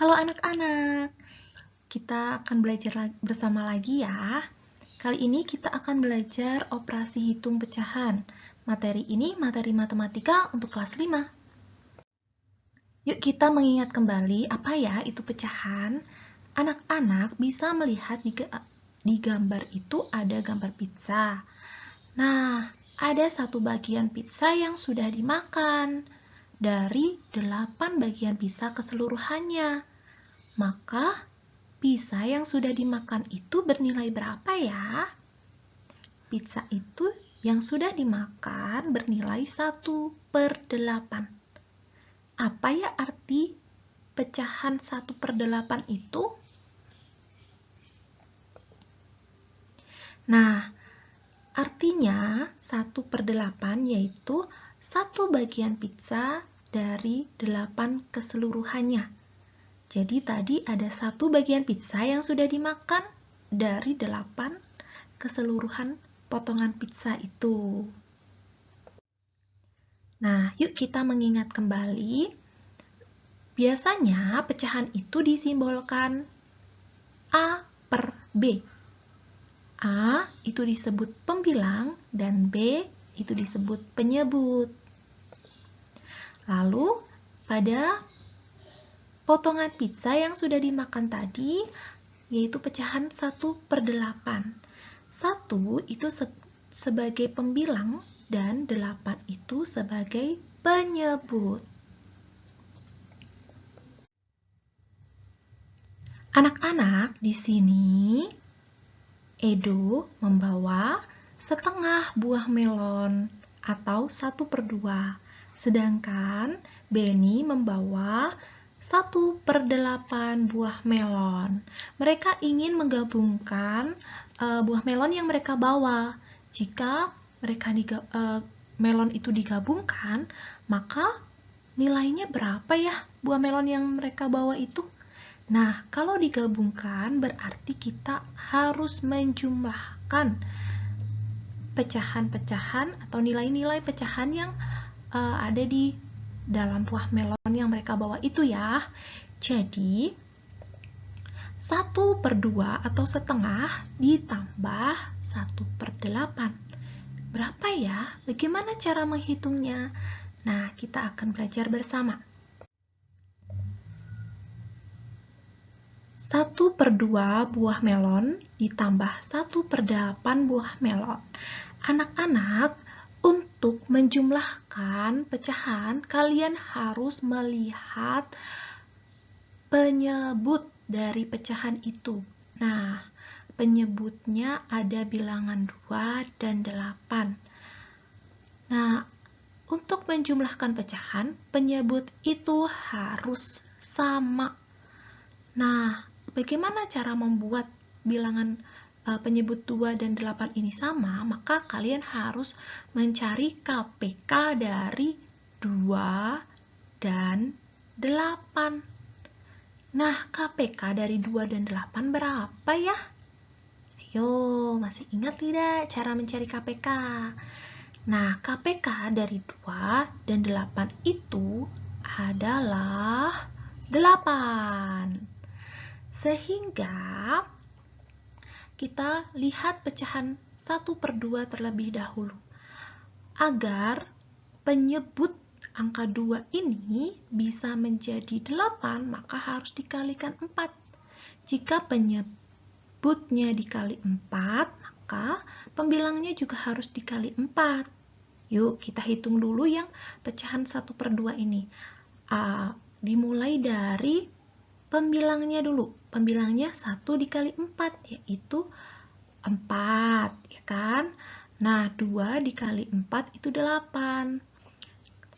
Halo anak-anak, kita akan belajar bersama lagi ya. Kali ini kita akan belajar operasi hitung pecahan. Materi ini materi matematika untuk kelas 5. Yuk kita mengingat kembali apa ya itu pecahan. Anak-anak bisa melihat di gambar itu ada gambar pizza. Nah, ada satu bagian pizza yang sudah dimakan dari 8 bagian pizza keseluruhannya. Maka, pizza yang sudah dimakan itu bernilai berapa ya? Pizza itu yang sudah dimakan bernilai 1/8. Apa ya arti pecahan 1/8 itu? Nah, artinya 1/8 yaitu satu bagian pizza dari 8 keseluruhannya. Jadi tadi ada satu bagian pizza yang sudah dimakan dari 8 keseluruhan potongan pizza itu. Nah, yuk kita mengingat kembali. Biasanya pecahan itu disimbolkan A per B. A itu disebut pembilang dan B itu disebut penyebut. Lalu pada potongan pizza yang sudah dimakan tadi, yaitu pecahan 1/8. 1 itu sebagai pembilang dan 8 itu sebagai penyebut. Anak-anak, di sini Edo membawa setengah buah melon atau 1/2. Sedangkan Benny membawa 1/8 buah melon. Mereka ingin menggabungkan buah melon yang mereka bawa. Jika melon itu digabungkan, maka nilainya berapa ya buah melon yang mereka bawa itu? Nah, kalau digabungkan berarti kita harus menjumlahkan pecahan-pecahan atau nilai-nilai pecahan yang ada di dalam buah melon yang mereka bawa itu ya. Jadi 1/2 atau setengah ditambah 1/8. Berapa ya? Bagaimana cara menghitungnya? Nah, kita akan belajar bersama. 1/2 buah melon ditambah 1/8 buah melon. Anak-anak, untuk menjumlahkan pecahan, kalian harus melihat penyebut dari pecahan itu. Nah, penyebutnya ada bilangan 2 dan 8. Nah, untuk menjumlahkan pecahan, penyebut itu harus sama. Nah, bagaimana cara membuat bilangan penyebut 2 dan 8 ini sama? Maka kalian harus mencari KPK dari 2 dan 8. Nah, KPK dari 2 dan 8 berapa ya? Ayo, masih ingat tidak cara mencari KPK? Nah, KPK dari 2 dan 8 itu adalah 8. Sehingga kita lihat pecahan 1/2 terlebih dahulu. Agar penyebut angka 2 ini bisa menjadi 8, maka harus dikalikan 4. Jika penyebutnya dikali 4, maka pembilangnya juga harus dikali 4. Yuk, kita hitung dulu yang pecahan 1/2 ini. Dimulai dari pembilangnya dulu. Pembilangnya 1 dikali 4, yaitu 4, ya kan? Nah, 2 dikali 4 itu 8.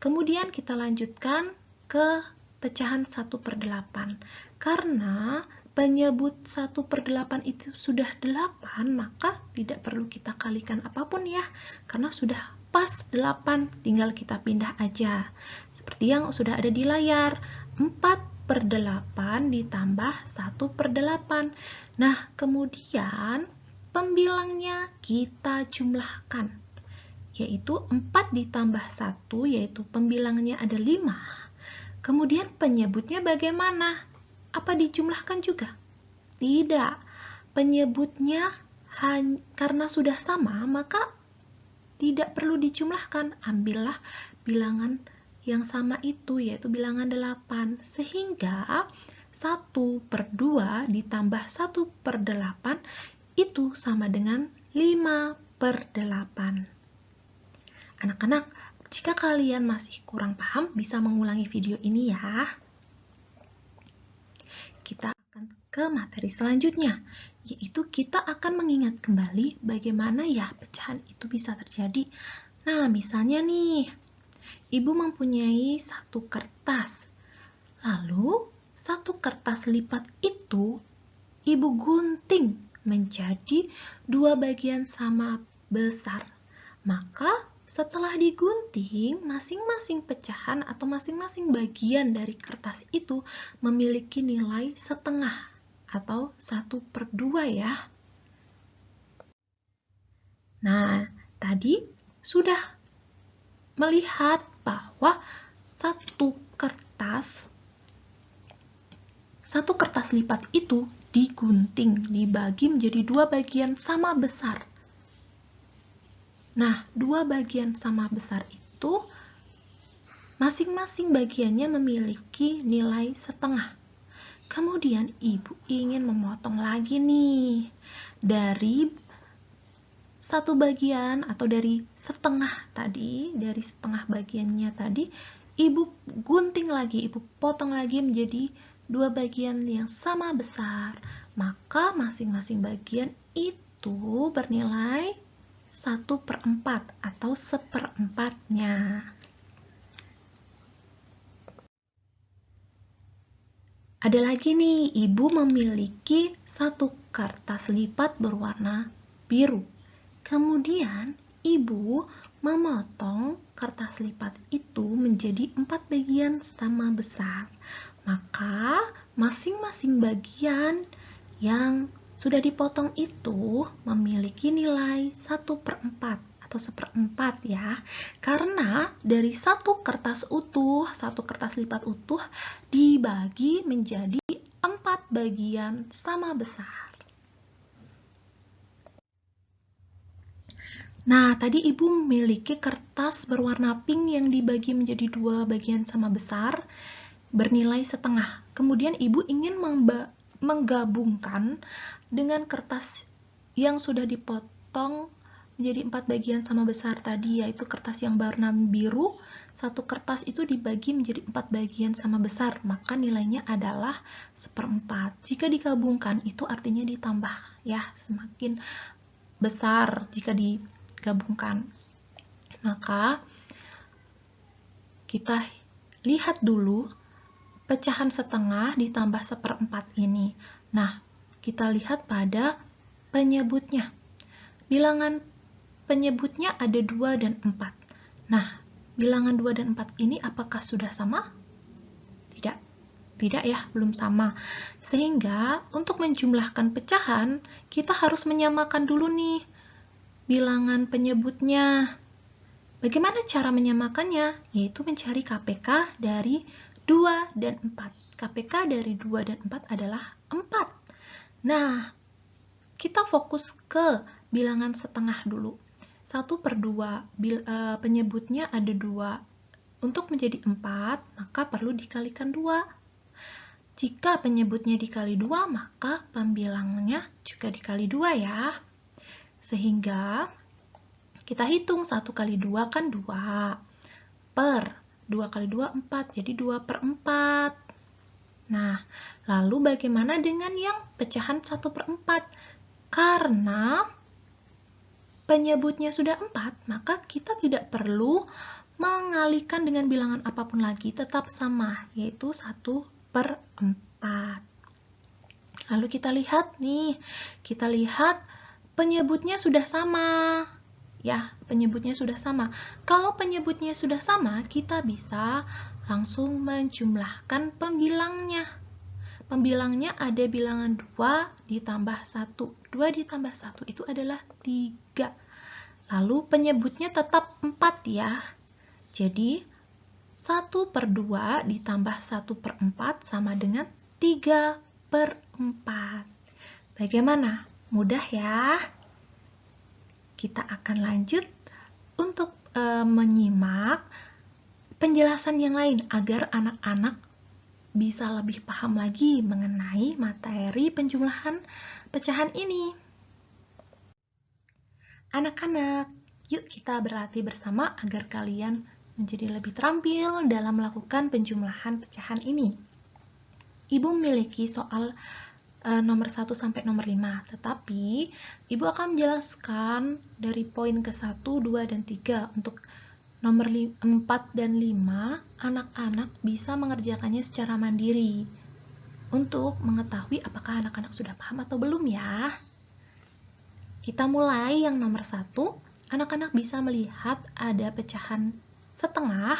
Kemudian kita lanjutkan ke pecahan 1/8. Karena penyebut 1/8 itu sudah 8, maka tidak perlu kita kalikan apapun ya. Karena sudah pas 8, tinggal kita pindah aja. Seperti yang sudah ada di layar, 4/8 ditambah 1/8. Nah, kemudian pembilangnya kita jumlahkan, yaitu 4 ditambah 1, yaitu pembilangnya ada 5. Kemudian penyebutnya bagaimana? apa dijumlahkan juga? Tidak. Penyebutnya karena sudah sama, maka tidak perlu dijumlahkan. Ambillah bilangan yang sama itu, yaitu bilangan 8. Sehingga 1/2 ditambah 1/8 itu sama dengan 5/8. Anak-anak, jika kalian masih kurang paham, bisa mengulangi video ini ya. Kita akan ke materi selanjutnya, yaitu kita akan mengingat kembali bagaimana ya pecahan itu bisa terjadi. Nah, misalnya nih, Ibu mempunyai satu kertas. Lalu, satu kertas lipat itu Ibu gunting menjadi 2 bagian sama besar. Maka, setelah digunting, masing-masing pecahan atau masing-masing bagian dari kertas itu memiliki nilai setengah atau 1/2 ya. Nah, tadi sudah melihat bahwa satu kertas lipat itu digunting, dibagi menjadi 2 bagian sama besar. Nah, 2 bagian sama besar itu masing-masing bagiannya memiliki nilai setengah. Kemudian Ibu ingin memotong lagi nih dari satu bagian atau dari setengah tadi, dari setengah bagiannya tadi, Ibu gunting lagi, Ibu potong lagi menjadi 2 bagian yang sama besar. Maka masing-masing bagian itu bernilai 1/4 atau 1/4-nya. Ada lagi nih, Ibu memiliki satu kertas lipat berwarna biru. Kemudian, Ibu memotong kertas lipat itu menjadi 4 bagian sama besar. Maka, masing-masing bagian yang sudah dipotong itu memiliki nilai 1/4 atau 1/4 ya. Karena dari satu kertas lipat utuh dibagi menjadi 4 bagian sama besar. Nah, tadi Ibu memiliki kertas berwarna pink yang dibagi menjadi 2 bagian sama besar bernilai setengah. Kemudian Ibu ingin menggabungkan dengan kertas yang sudah dipotong menjadi 4 bagian sama besar tadi, yaitu kertas yang berwarna biru. Satu kertas itu dibagi menjadi 4 bagian sama besar, maka nilainya adalah 1/4. Jika digabungkan itu artinya ditambah ya, semakin besar jika digabungkan. Maka kita lihat dulu pecahan setengah ditambah 1/4 ini. Nah, kita lihat pada penyebutnya. Bilangan penyebutnya ada 2 dan 4. Nah, bilangan 2 dan 4 ini apakah sudah sama? Tidak. Tidak ya, belum sama. Sehingga untuk menjumlahkan pecahan, kita harus menyamakan dulu nih bilangan penyebutnya. Bagaimana cara menyamakannya? Yaitu mencari KPK dari 2 dan 4. KPK dari 2 dan 4 adalah 4. Nah, kita fokus ke bilangan setengah dulu. 1/2, penyebutnya ada 2. Untuk menjadi 4, maka perlu dikalikan 2. Jika penyebutnya dikali 2, maka pembilangnya juga dikali 2 ya. Sehingga kita hitung 1 kali 2 kan 2. Per 2 kali 2, 4. Jadi 2/4. Nah, lalu bagaimana dengan yang pecahan 1/4? Karena penyebutnya sudah 4, maka kita tidak perlu mengalihkan dengan bilangan apapun lagi, tetap sama, yaitu 1/4. Lalu kita lihat nih, penyebutnya sudah sama. Ya, penyebutnya sudah sama. Kalau penyebutnya sudah sama, kita bisa langsung menjumlahkan pembilangnya. Pembilangnya ada bilangan 2 ditambah 1. 2 ditambah 1 itu adalah 3. Lalu penyebutnya tetap 4 ya. Jadi 1/2 ditambah 1/4 sama dengan 3/4. Bagaimana? Mudah ya? Kita akan lanjut untuk menyimak penjelasan yang lain agar anak-anak bisa lebih paham lagi mengenai materi penjumlahan pecahan ini. Anak-anak, yuk kita berlatih bersama agar kalian menjadi lebih terampil dalam melakukan penjumlahan pecahan ini. Ibu memiliki soal nomor 1 sampai nomor 5, tetapi Ibu akan menjelaskan dari poin ke 1, 2, dan 3. Untuk nomor 4 dan 5, anak-anak bisa mengerjakannya secara mandiri untuk mengetahui apakah anak-anak sudah paham atau belum ya. Kita mulai yang nomor 1, anak-anak bisa melihat ada pecahan setengah,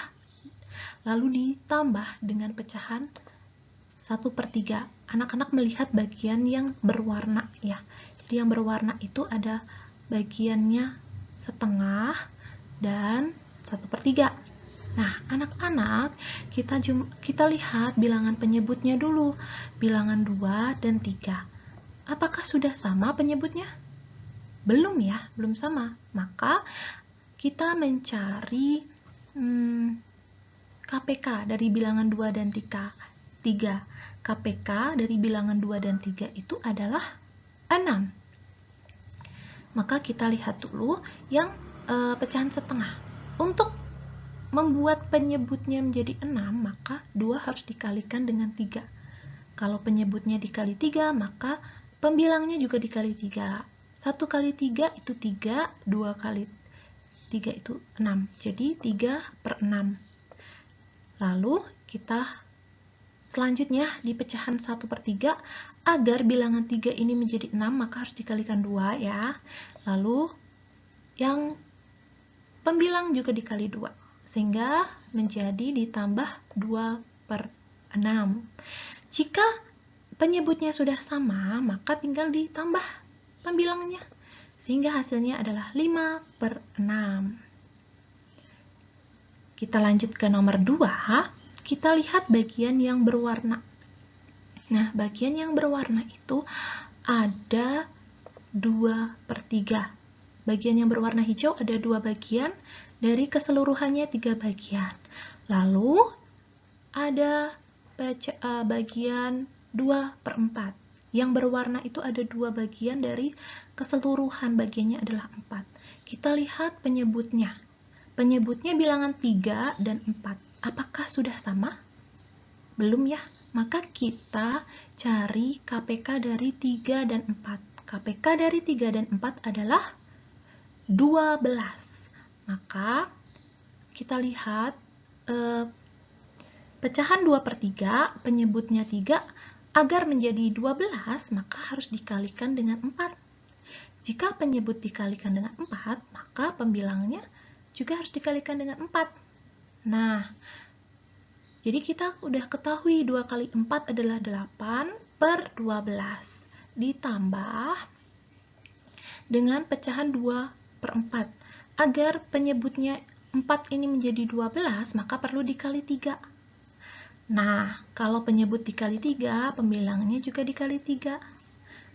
lalu ditambah dengan pecahan 1/3. Anak-anak melihat bagian yang berwarna ya. Jadi yang berwarna itu ada bagiannya setengah dan 1/3. Nah, anak-anak, kita lihat bilangan penyebutnya dulu. Bilangan 2 dan 3. Apakah sudah sama penyebutnya? Belum ya, belum sama. Maka kita mencari KPK dari bilangan 2 dan 3. KPK dari bilangan 2 dan 3 itu adalah 6. Maka kita lihat dulu yang pecahan setengah. Untuk membuat penyebutnya menjadi 6, maka 2 harus dikalikan dengan 3. Kalau penyebutnya dikali 3, maka pembilangnya juga dikali 3. 1 kali 3 itu 3, 2 kali 3 itu 6. Jadi 3/6. Lalu kita selanjutnya di pecahan 1/3, agar bilangan 3 ini menjadi 6, maka harus dikalikan 2 ya. Lalu yang pembilang juga dikali 2, sehingga menjadi ditambah 2/6. Jika penyebutnya sudah sama, maka tinggal ditambah pembilangnya, sehingga hasilnya adalah 5/6. Kita lanjut ke nomor 2. Kita lihat bagian yang berwarna. Nah, bagian yang berwarna itu ada 2/3. Bagian yang berwarna hijau ada 2 bagian, dari keseluruhannya 3 bagian. Lalu ada bagian 2/4. Yang berwarna itu ada 2 bagian, dari keseluruhan bagiannya adalah 4. Kita lihat penyebutnya. Penyebutnya bilangan 3 dan 4. Apakah sudah sama? Belum ya? Maka kita cari KPK dari 3 dan 4. KPK dari 3 dan 4 adalah 12. Maka kita lihat pecahan 2/3, penyebutnya 3, agar menjadi 12, maka harus dikalikan dengan 4. Jika penyebut dikalikan dengan 4, maka pembilangnya juga harus dikalikan dengan 4. Nah, jadi kita udah ketahui 2 kali 4 adalah 8/12. Ditambah dengan pecahan 2/4. Agar penyebutnya 4 ini menjadi 12, maka perlu dikali 3. Nah, kalau penyebut dikali 3, pembilangnya juga dikali 3.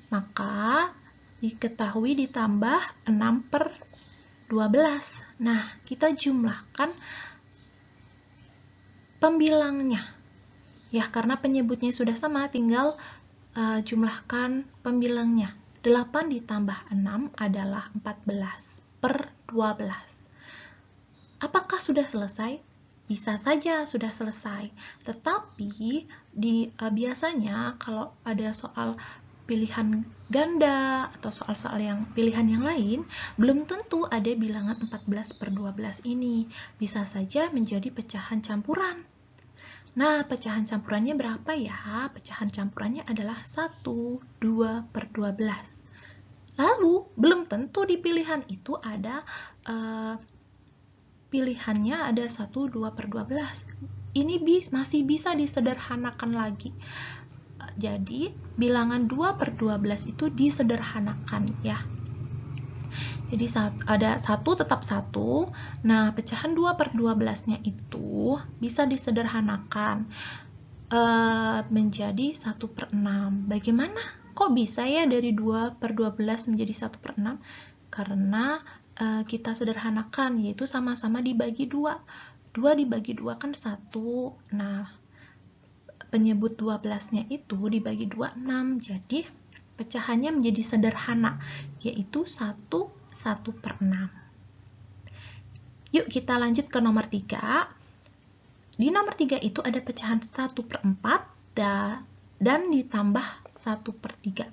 Maka diketahui ditambah 6/12. Nah, kita jumlahkan pembilangnya. Ya, karena penyebutnya sudah sama, tinggal jumlahkan pembilangnya. 8 ditambah 6 adalah 14/12. Apakah sudah selesai? Bisa saja sudah selesai. Tetapi biasanya kalau ada soal pilihan ganda atau soal-soal yang pilihan yang lain, belum tentu ada bilangan 14/12 ini. Bisa saja menjadi pecahan campuran. Nah, pecahan campurannya berapa ya? Pecahan campurannya adalah 1, 2/12. Lalu, belum tentu di pilihan itu ada pilihannya ada 1, 2/12. Ini masih bisa disederhanakan lagi. Jadi, bilangan 2/12 itu disederhanakan ya. Jadi ada 1 tetap 1. Nah, pecahan 2/12-nya itu bisa disederhanakan. menjadi 1/6. Bagaimana? Kok bisa ya dari 2/12 menjadi 1/6? Karena kita sederhanakan, yaitu sama-sama dibagi 2. 2 dibagi 2 kan 1. Nah, penyebut 12-nya itu dibagi 2, 6. Jadi, pecahannya menjadi sederhana, yaitu 1/6. Yuk kita lanjut ke nomor 3. Di nomor 3 itu ada pecahan 1/4 dan ditambah 1/3.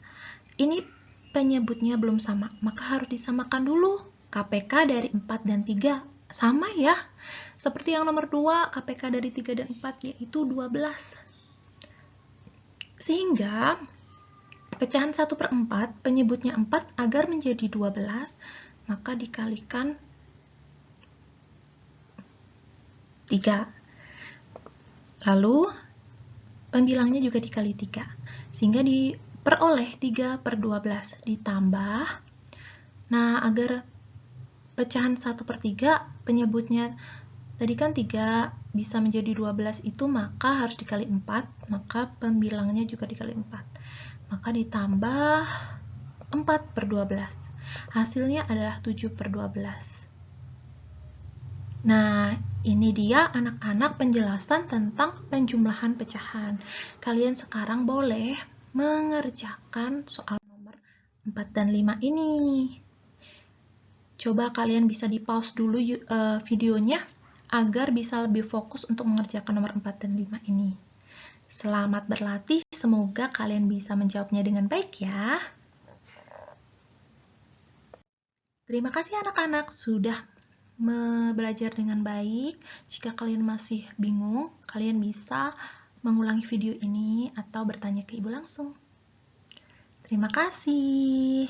Ini penyebutnya belum sama, maka harus disamakan dulu. KPK dari 4 dan 3 sama ya. Seperti yang nomor 2, KPK dari 3 dan 4 yaitu 12. Sehingga pecahan 1/4 penyebutnya 4 agar menjadi 12, maka dikalikan 3. Lalu pembilangnya juga dikali 3, sehingga diperoleh 3/12 ditambah. Nah, agar pecahan 1/3 penyebutnya tadi kan 3 bisa menjadi 12 itu, maka harus dikali 4, maka pembilangnya juga dikali 4. Maka ditambah 4/12. Hasilnya adalah 7/12. Nah, ini dia anak-anak penjelasan tentang penjumlahan pecahan. Kalian sekarang boleh mengerjakan soal nomor 4 dan 5 ini. Coba kalian bisa di-pause dulu videonya agar bisa lebih fokus untuk mengerjakan nomor 4 dan 5 ini. Selamat berlatih, semoga kalian bisa menjawabnya dengan baik ya. Terima kasih anak-anak sudah belajar dengan baik. Jika kalian masih bingung, kalian bisa mengulangi video ini atau bertanya ke ibu langsung. Terima kasih.